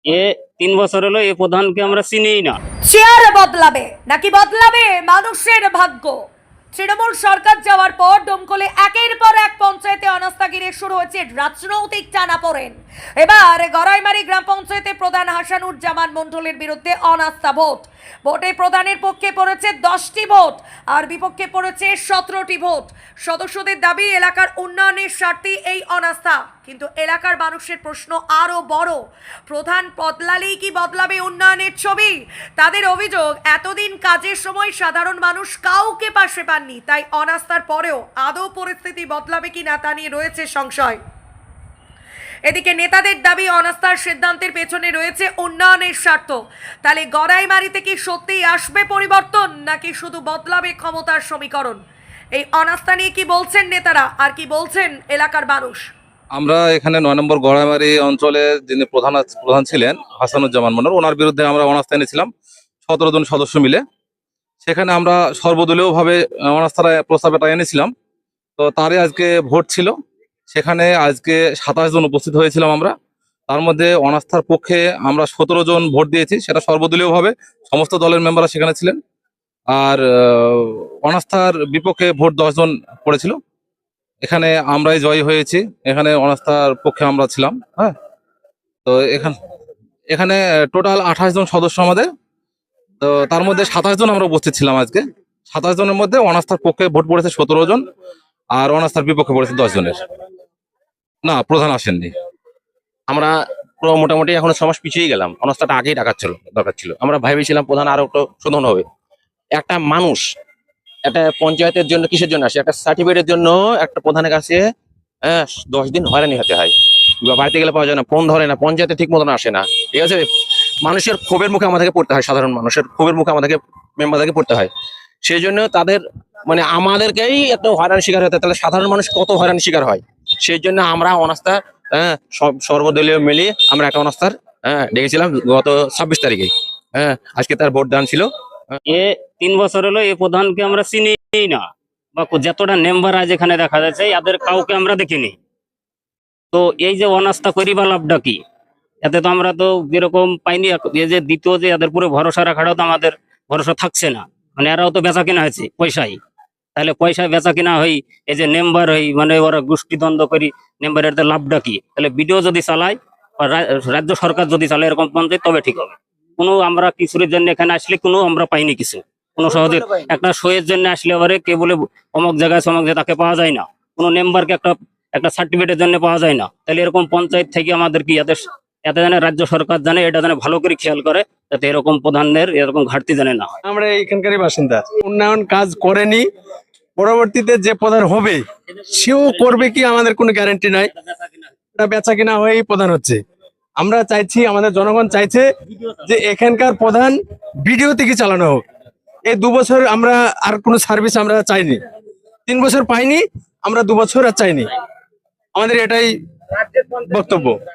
এ 3 বছর হলো এ প্রধানকে আমরা চিনিই না। চেয়ার বদলাবে নাকি বদলাবে মানুষের ভাগ্য? তৃণমূল সরকার যাওয়ার পর ডোমকলে একের পর এক পঞ্চায়েতে অনাস্থা ঘিরে শুরু হয়েছে রাজনৈতিক টানাপোড়েন। এবার গড়াইমারি গ্রাম পঞ্চায়েতে প্রধান হাসানুজ্জামান মণ্ডলের বিরুদ্ধে অনাস্থা ভোট। ভোটে প্রধানের পক্ষে পড়েছে 10টি ভোট আর বিপক্ষে পড়েছে 17টি ভোট। সদস্যদের দাবি এলাকার উন্নয়নের স্বার্থে এই অনাস্থা, কিন্তু এলাকার মানুষের প্রশ্ন আরো বড়। প্রধান বদলালেই কি বদলাবে উন্নয়নের ছবি? তাদের অভিযোগ, এতদিন কাজের সময় সাধারণ মানুষ কাউকে পাশে পাননি, তাই অনাস্থার পরেও আদৌ পরিস্থিতি বদলাবে কিনা তা নিয়ে রয়েছে সংশয়। এদিকে নেতাদের দাবি অনাস্থার সিদ্ধান্তের পেছনে রয়েছে উন্নয়নের স্বার্থ। তাহলে গড়াইমারিতে কি সত্যিই আসবে পরিবর্তন, নাকি শুধু বদলাবে ক্ষমতার সমীকরণ? এই অনাস্থা নিয়ে কি বলছেন নেতারা, আর কি বলছেন এলাকার মানুষ? আমরা এখানে 9 নম্বর গড়াইমারি অঞ্চলে যিনি প্রধান ছিলেন হাসানুজ্জামান মন্ডল, ওনার বিরুদ্ধে আমরা অনাস্থা এনেছিলাম 17 জন সদস্য মিলে। সেখানে আমরা সর্বদলীয়ভাবে অনাস্থার প্রস্তাবটা এনেছিলাম। তো তারই আজকে ভোট ছিল, সেখানে আজকে 27 জন উপস্থিত হয়েছিলাম আমরা। তার মধ্যে অনাস্থার পক্ষে আমরা 17 জন ভোট দিয়েছি, সেটা সর্বদলীয়ভাবে সমস্ত দলের মেম্বাররা সেখানে ছিলেন। আর অনাস্থার বিপক্ষে ভোট 10 জন পড়েছিল। এখানে আমরাই জয়ী হয়েছি, এখানে অনাস্থার পক্ষে আমরা ছিলাম। হ্যাঁ, তো এখানে টোটাল 28 জন সদস্য আমাদের। তো তার মধ্যে 27 জন আমরা উপস্থিত ছিলাম আজকে। 27 জনের মধ্যে অনাস্থার পক্ষে ভোট পড়েছে 17 জন, আর অনাস্থার বিপক্ষে পড়েছে 10 জনের। না, প্রধান আসেননি। আমরা পুরো মোটামুটি এখন সমাজ পিছিয়ে গেলাম। অনাস্থাটা আগেই দরকার ছিল। আমরা ভেবেছিলাম প্রধান আরো একটু শোধন হবে। একটা মানুষ একটা পঞ্চায়েতের জন্য কিসের জন্য আসে? একটা সার্টিফিকেটের জন্য একটা প্রধানের কাছে 10 দিন হয়রানি হতে হয়। বাড়িতে গেলে পাওয়া যায় না, ফোন ধরে না, পঞ্চায়েতে ঠিক মতন আসে না। ঠিক আছে, মানুষের ক্ষোভের মুখে আমাদেরকে পড়তে হয়, সাধারণ মানুষের ক্ষোভের মুখে আমাদেরকে মেম্বারদেরকে পড়তে হয়। সেই জন্য তাদের মানে আমাদেরকেই এত হয়রানি শিকার হতে হয়, তাহলে সাধারণ মানুষ কত হয়রানি শিকার হয়। সেই জন্য আমরা অনাস্থা সর্বদলীয় মিলিয়ে আমরা একটা অনাস্থার ডেকেছিলাম গত 26 তারিখে। আজকে তার ভোট দান ছিল। এ 3 বছর হলো এ প্রধানকে আমরা চিনিই না, বা যতটা মেম্বার আজ এখানে দেখা যাচ্ছে এদের কাউকে আমরা দেখিনি। তো এই যে অনাস্থা করি বা লাভটা কি? এতে তো আমরা তো যেরকম পাইনি, এই যে দ্বিতীয় যে এদের পুরো ভরসা রাখাটাও তো আমাদের ভরসা থাকছে না। মানে এরাও তো বেচা কিনা হয়েছে পয়সায়, তাহলে পয়সায় বেচা কিনা হই, এই যে মেম্বার হই, মানে ওরা গোষ্ঠী দ্বন্দ্ব করি, মেম্বারের লাভটা কি? তাহলে বিডিও যদি চালায় বা রাজ্য সরকার যদি চালায় এরকম পঞ্চায়েত, তবে ঠিক হবে। কোনো আমরা কিছুর জন্য এখানে আসলে কোনো আমরা পাইনি কিছু, কোনো সহজে একটা সইয়ের জন্য আসলে এবারে কে বলে অমুক জায়গায় সমক যে তাকে পাওয়া যায় না, কোনো মেম্বারকে একটা সার্টিফিকেটের জন্য পাওয়া যায় না। তাহলে এরকম পঞ্চায়েত থেকে আমাদের কি এতে এতে জানে রাজ্য সরকার জানে, এটা জানে ভালো করে খেয়াল করে, যাতে এরকম প্রধানের এরকম ঘাটতি জানে না হয়। আমরা এইখানকারই বাসিন্দা, উন্নয়ন কাজ করেনি, পরবর্তীতে যে প্রধান হবে সেও করবে কি আমাদের কোনো গ্যারান্টি নাই। এটা বেচা কিনা হয়েই প্রধান হচ্ছে। আমরা চাইছি, আমাদের জনগণ চাইছে যে এখানকার প্রধান ভিডিও থেকে চালানো হোক। এই 2 বছর আমরা আর কোনো সার্ভিস আমরা চাইনি, 3 বছর পাইনি, আমরা 2 বছর আর চাইনি। আমাদের এটাই বক্তব্য।